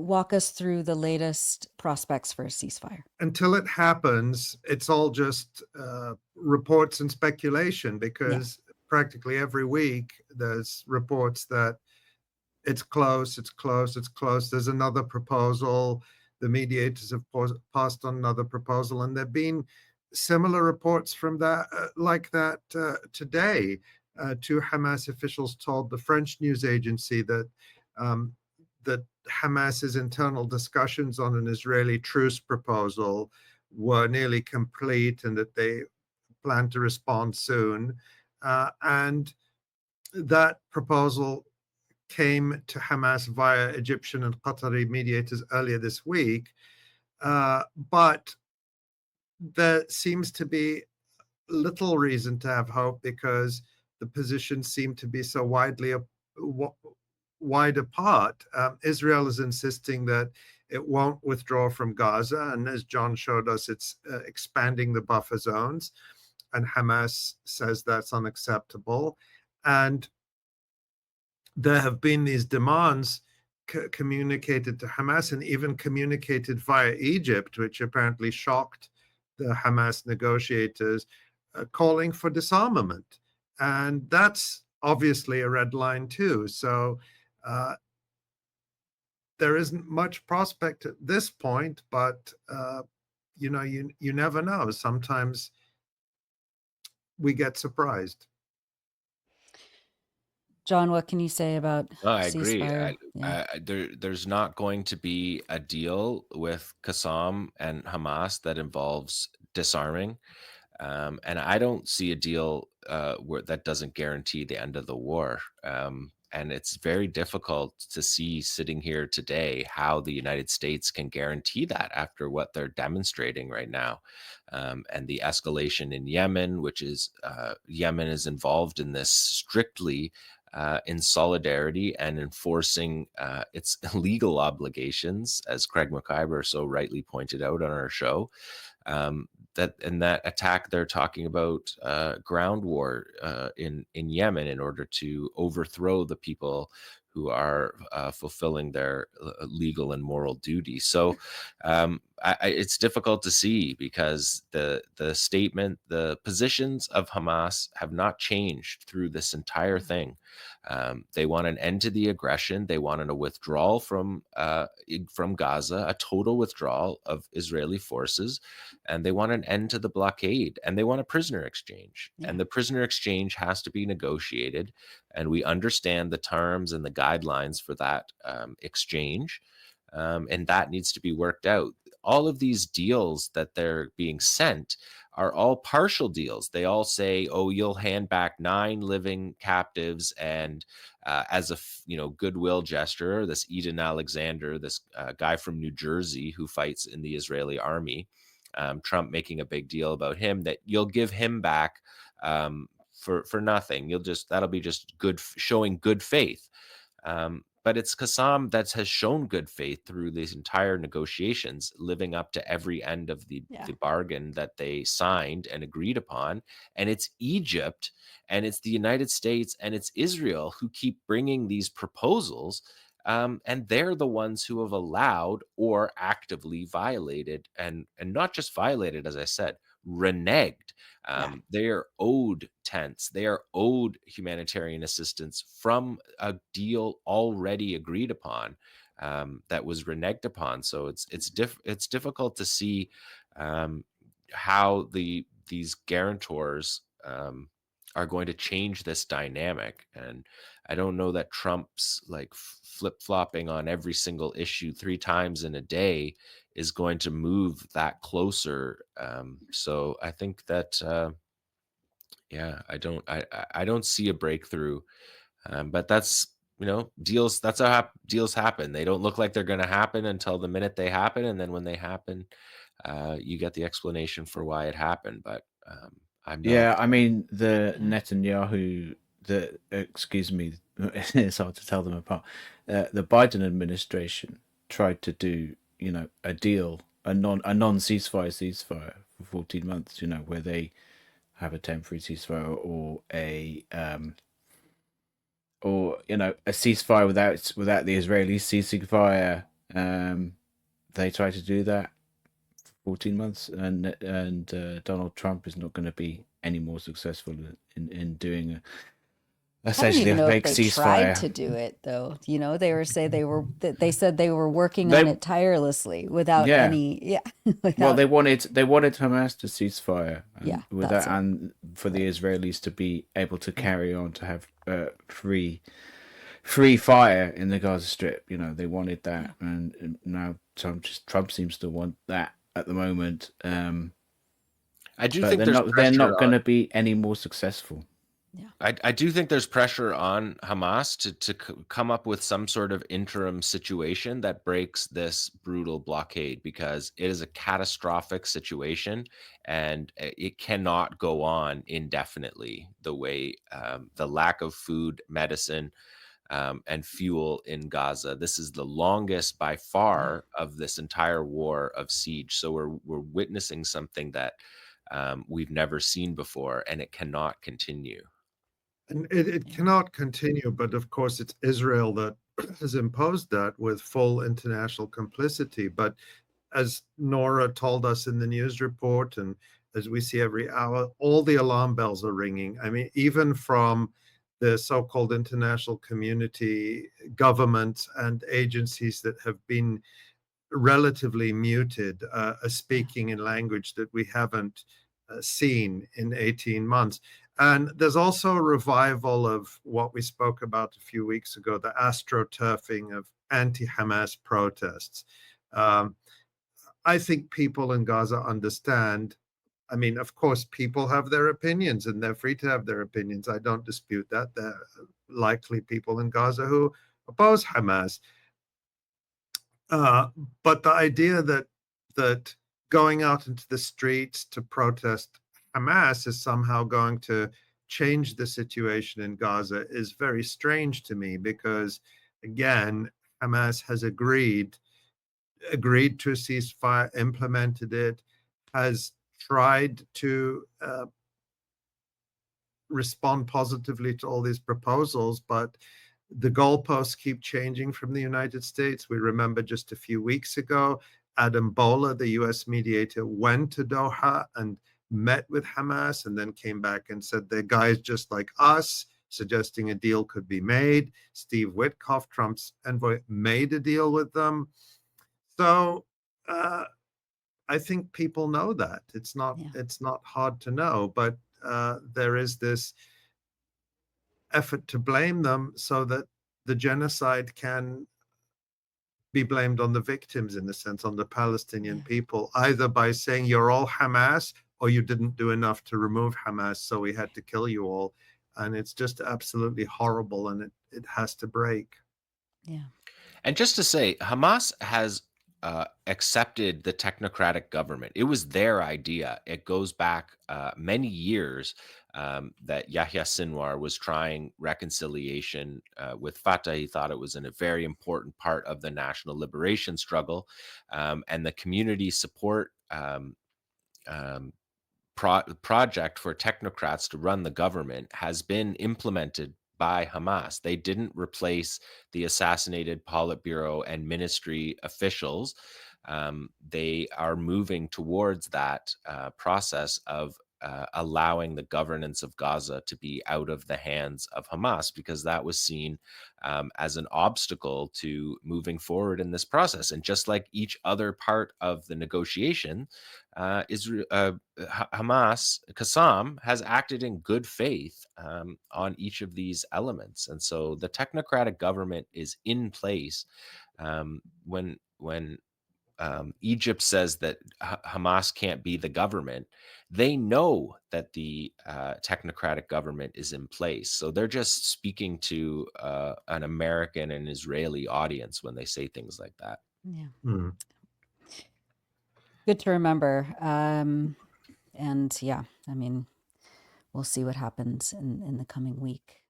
walk us through the latest prospects for a ceasefire? Until it happens, it's all just reports and speculation, Yeah. because practically every week there's reports that it's close, it's close, it's close. There's another proposal. The mediators have passed on another proposal, and there've been similar reports from that, like that today. Two Hamas officials told the French news agency that that Hamas's internal discussions on an Israeli truce proposal were nearly complete, and that they plan to respond soon. And that proposal came to Hamas via Egyptian and Qatari mediators earlier this week. But there seems to be little reason to have hope, because the positions seem to be so wide apart. Israel is insisting that it won't withdraw from Gaza, and as John showed us, it's expanding the buffer zones, and Hamas says that's unacceptable. And there have been these demands communicated to Hamas, and even communicated via Egypt, which apparently shocked the Hamas negotiators, calling for disarmament. And that's obviously a red line too. So there isn't much prospect at this point, but you never know. Sometimes we get surprised. John, what can you say about No, I agree. ceasefire? Yeah. There's not going to be a deal with Qassam and Hamas that involves disarming. And I don't see a deal that doesn't guarantee the end of the war. And it's very difficult to see, sitting here today, how the United States can guarantee that after what they're demonstrating right now. And the escalation in Yemen, which is Yemen is involved in this strictly in solidarity and enforcing its legal obligations, as Craig McIver so rightly pointed out on our show. That in that attack, they're talking about ground war in Yemen in order to overthrow the people who are fulfilling their legal and moral duty. So it's difficult to see, because the statement, the positions of Hamas have not changed through this entire thing. They want an end to the aggression. They want a withdrawal from Gaza, a total withdrawal of Israeli forces, and they want an end to the blockade, and they want a prisoner exchange. Yeah. And the prisoner exchange has to be negotiated, and we understand the terms and the guidelines for that exchange, and that needs to be worked out. All of these deals that they're being sent are all partial deals. They all say, "Oh, you'll hand back 9 living captives," and as a goodwill gesture, this Eden Alexander, this guy from New Jersey who fights in the Israeli army, Trump making a big deal about him, that you'll give him back for nothing. That'll be just showing good faith. But it's Qassam that has shown good faith through these entire negotiations, living up to every end of the bargain that they signed and agreed upon. And it's Egypt, and it's the United States, and it's Israel who keep bringing these proposals. And they're the ones who have allowed or actively violated, and not just violated, as I said, reneged. They are owed tents. They are owed humanitarian assistance from a deal already agreed upon, that was reneged upon. So it's difficult to see how these guarantors are going to change this dynamic. And I don't know that Trump's like flip-flopping on every single issue 3 times in a day is going to move that closer. So I think that I don't see a breakthrough. But that's deals. That's how deals happen. They don't look like they're going to happen until the minute they happen, and then when they happen, you get the explanation for why it happened. But I'm not. Yeah, I mean, the Netanyahu, excuse me, it's hard to tell them apart. The Biden administration tried to do, a deal, a non ceasefire for 14 months, where they have a temporary ceasefire or a ceasefire without the Israelis ceasing fire, They tried to do that for 14 months, and Donald Trump is not going to be any more successful in doing I don't essentially even a know if fake they tried ceasefire. to do it though. They said they were working on They it tirelessly without yeah. any Well, without they wanted Hamas to ceasefire, yeah, and with that's that, it. and for the Right. Israelis to be able to carry on to have free fire in the Gaza Strip. They wanted that, and now Trump seems to want that at the moment. I do But think there's they're pressure not going to be any more successful. Yeah. I do think there's pressure on Hamas to come up with some sort of interim situation that breaks this brutal blockade, because it is a catastrophic situation and it cannot go on indefinitely the way the lack of food, medicine, and fuel in Gaza. This is the longest by far of this entire war of siege. So we're witnessing something that we've never seen before, and it cannot continue. And it cannot continue, but of course, it's Israel that has imposed that with full international complicity. But as Nora told us in the news report, and as we see every hour, all the alarm bells are ringing. I mean, even from the so-called international community, governments and agencies that have been relatively muted, speaking in language that we haven't seen in 18 months. And there's also a revival of what we spoke about a few weeks ago, the astroturfing of anti-Hamas protests. I think people in Gaza understand. I mean, of course, people have their opinions and they're free to have their opinions. I don't dispute that. There are likely people in Gaza who oppose Hamas. But the idea that going out into the streets to protest Hamas is somehow going to change the situation in Gaza is very strange to me, because again, Hamas has agreed to a ceasefire, implemented it, has tried to respond positively to all these proposals, but the goalposts keep changing from the United States. We remember just a few weeks ago, Adam Bola, the US mediator, went to Doha and met with Hamas and then came back and said they're guys just like us, suggesting a deal could be made. Steve Witkoff, Trump's envoy, made a deal with them. So I think people know that. It's not hard to know, but there is this effort to blame them so that the genocide can be blamed on the victims, in a sense, on the Palestinian people, either by saying you're all Hamas or you didn't do enough to remove Hamas, so we had to kill you all. And it's just absolutely horrible, and it has to break. Yeah. And just to say, Hamas has accepted the technocratic government. It was their idea. It goes back many years that Yahya Sinwar was trying reconciliation with Fatah. He thought it was a very important part of the national liberation struggle, and the community support project for technocrats to run the government has been implemented by Hamas. They didn't replace the assassinated Politburo and ministry officials. They are moving towards that process of allowing the governance of Gaza to be out of the hands of Hamas, because that was seen as an obstacle to moving forward in this process. And just like each other part of the negotiation, Hamas, Qassam, has acted in good faith on each of these elements. And so the technocratic government is in place. When Egypt says that Hamas can't be the government, they know that the technocratic government is in place. So they're just speaking to an American and Israeli audience when they say things like that. Yeah. Hmm. Good to remember. And yeah, I mean, we'll see what happens in the coming week.